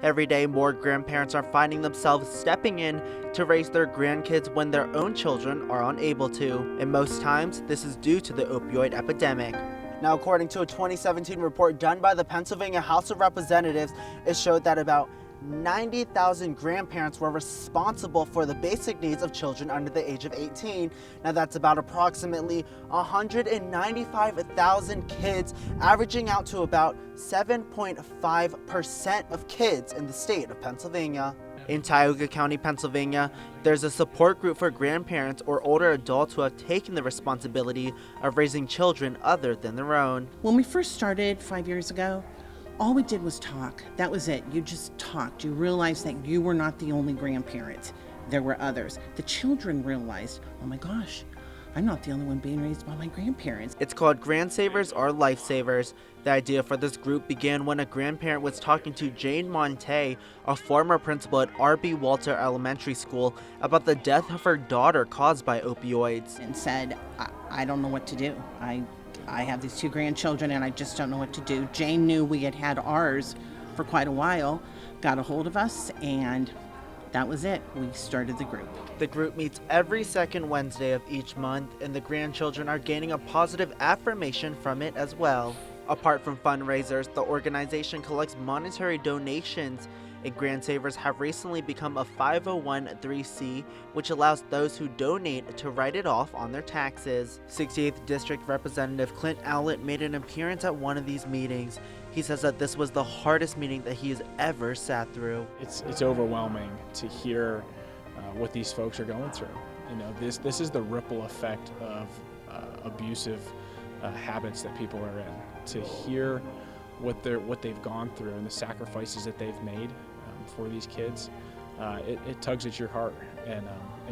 Every day, more grandparents are finding themselves stepping in to raise their grandkids when their own children are unable to, and most times, this is due to the opioid epidemic. Now, according to a 2017 report done by the Pennsylvania House of Representatives, it showed that about 90,000 grandparents were responsible for the basic needs of children under the age of 18. Now that's about approximately 195,000 kids, averaging out to about 7.5% of kids in the state of Pennsylvania. In Tioga County, Pennsylvania, there's a support group for grandparents or older adults who have taken the responsibility of raising children other than their own. When we first started 5 years ago, all we did was talk. That was it. You just talked. You realized that you were not the only grandparent. There were others. The children realized, oh my gosh, I'm not the only one being raised by my grandparents. It's called Grandsavers or Lifesavers. The idea for this group began when a grandparent was talking to Jane Monte, a former principal at R.B. Walter Elementary School, about the death of her daughter caused by opioids. And said, I don't know what to do. I have these two grandchildren and I just don't know what to do. Jane knew we had ours for quite a while, got a hold of us, and that was it. We started the group. The group meets every second Wednesday of each month, and the grandchildren are gaining a positive affirmation from it as well. Apart from fundraisers, the organization collects monetary donations, and Grandsavers have recently become a 501(c), which allows those who donate to write it off on their taxes. 68th District Representative Clint Owlet made an appearance at one of these meetings. He says that this was the hardest meeting that he has ever sat through. It's overwhelming to hear what these folks are going through. You know, this is the ripple effect of abusive habits that people are in. To hear what they've gone through and the sacrifices that they've made for these kids, it tugs at your heart, and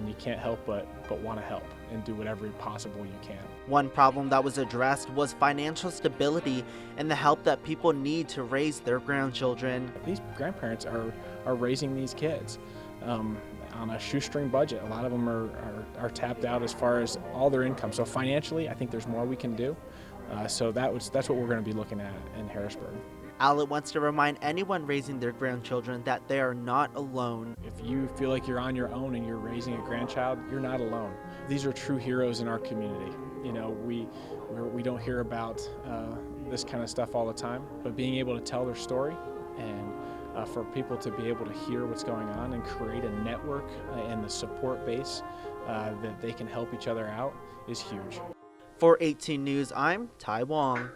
you can't help but want to help and do whatever possible you can. One problem that was addressed was financial stability and the help that people need to raise their grandchildren. These grandparents are raising these kids on a shoestring budget. A lot of them are tapped out as far as all their income. So financially, I think there's more we can do. So that's what we're going to be looking at in Harrisburg. Owlet wants to remind anyone raising their grandchildren that they are not alone. If you feel like you're on your own and you're raising a grandchild, you're not alone. These are true heroes in our community. You know, we don't hear about this kind of stuff all the time, but being able to tell their story and for people to be able to hear what's going on and create a network and the support base that they can help each other out is huge. For 18 News, I'm Ty Wong.